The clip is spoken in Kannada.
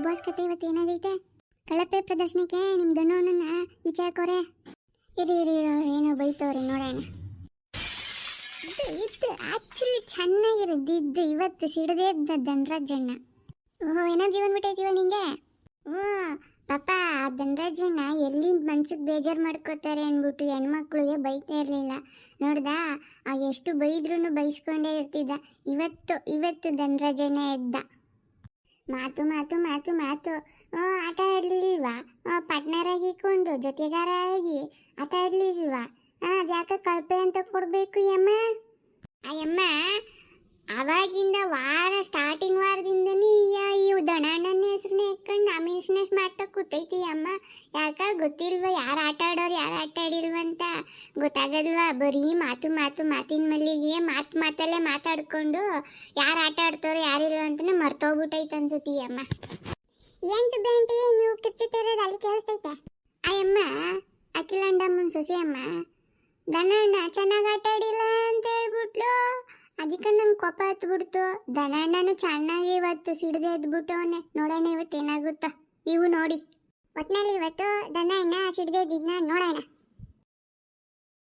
ಬಿಗ್ ಬಾಸ್ ಕತೆ ಇವತ್ತು ಏನಾಗೈತೆ? ಕಳಪೆ ಪ್ರದರ್ಶನಕ್ಕೆ ನಿಮ್ಮ ದಣ್ಣವನ್ನ ಈಚೆ ಹಾಕೋರೆ. ಇರಿ ಇರಿ ಏನೋ ಬೈತವ್ರೆ ನೋಡೋಣ. ಇದು ಆಕ್ಚುಲಿ ಚೆನ್ನಾಗಿರೋದಿದ್ದು ಇವತ್ತು ಸಿಡದೇ ಇದ್ದ ಧನರಾಜಣ್ಣ. ಓಹೋ ಎನರ್ಜಿ ಬಂದ್ಬಿಟ್ಟೈತಿವ ನಿಂಗೆ. ಹ್ಞೂ ಪಾಪ ಆ ಧನರಾಜಣ್ಣ ಎಲ್ಲಿಂದ ಮನ್ಸಿಗೆ ಬೇಜಾರು ಮಾಡ್ಕೋತಾರೆ ಅಂದ್ಬಿಟ್ಟು ಹೆಣ್ಮಕ್ಳಿಗೆ ಬೈತಾ ಇರಲಿಲ್ಲ ನೋಡ್ದಾ. ಎಷ್ಟು ಬೈದ್ರೂ ಬೈಸ್ಕೊಂಡೇ ಇರ್ತಿದ್ದ. ಇವತ್ತು ಧನರಾಜಣ್ಣ ಎದ್ದ. ಮಾತು ಮಾತು ಮಾತು ಮಾತು. ಆಟ ಆಡ್ಲಿಲ್ವಾ? ಪಾರ್ಟ್ನರ್ ಆಗಿಕೊಂಡು ಜೊತೆಗಾರ ಆಗಿ ಆಟ ಆಡ್ಲಿಲ್ವಾ? ಅದ್ಯಾಕೆ ಕಳಪೆ ಅಂತ ಕೊಡಬೇಕು ಯಮ್ಮ? ಅಯ್ಯಮ್ಮ ಅವಾಗಿಂದ ಸ್ಟಾರ್ಟಿಂಗ್ ವಾರದಿಂದನೇ ಈ ದಣಣ್ಣನ ಹೆಸ್ರನ್ನ ಇಟ್ಕೊಂಡು ನಾಮಿನೇಷನ್ಸ್ ಮಾಡ್ತಾ ಕೂತೈತಿ ಅಮ್ಮ. ಯಾಕ ಗೊತ್ತಿಲ್ವ ಯಾರು ಆಟ ಆಡೋರು ಯಾರು ಆಟ ಆಡಿಲ್ವಂತ ಗೊತ್ತಾಗಲ್ವಾ? ಬರೀ ಮಾತು ಮಾತು ಮಾತಿನ ಮಲ್ಲಿಗೆ ಮಾತಲ್ಲೇ ಮಾತಾಡ್ಕೊಂಡು ಯಾರು ಆಟ ಆಡ್ತಾರೋ ಯಾರಿಲ್ವ ಅಂತಾನೆ ಮರ್ತೋಗ್ಬಿಟ್ಟೈತೆ ಅನ್ಸುತ್ತಿ ಅಮ್ಮ. ಏನ್ ಸುಬ್ಬೆ ಆಂಟಿ ನೀವು ಕಿರ್ಚುತ್ತಿರೋದು ಅಲ್ಲಿ ಕೇಳಿಸ್ತೈತೆ? ಅಯ್ಯಮ್ಮ ಅಖಿಲಾಂಡಮ್ಮನ ಸೊಸೆ ಅಮ್ಮ. ದನಣ್ಣ ಚೆನ್ನಾಗಿ ಆಟ ಆಡಿಲ್ಲ ಅಂತ ಹೇಳ್ಬಿಟ್ಲು. ಅದಕ್ಕೆ ನಂಗೆ ಕೋಪ ಹತ್ಬಿಡ್ತು. ದನಣ್ಣನು ಚೆನ್ನಾಗಿ ಇವತ್ತು ಸಿಡದೆ ಎದ್ಬಿಟ್ಟವನೆ. ನೋಡೋಣ ಇವತ್ತು ಏನಾಗುತ್ತಾ ನೀವು ನೋಡಿ. ಒಟ್ಟಿನಲ್ಲಿ ಇವತ್ತು ದನಣ್ಣ ಸಿಡದೆ ಇದ್ದಿದ್ನ ನೋಡೋಣ.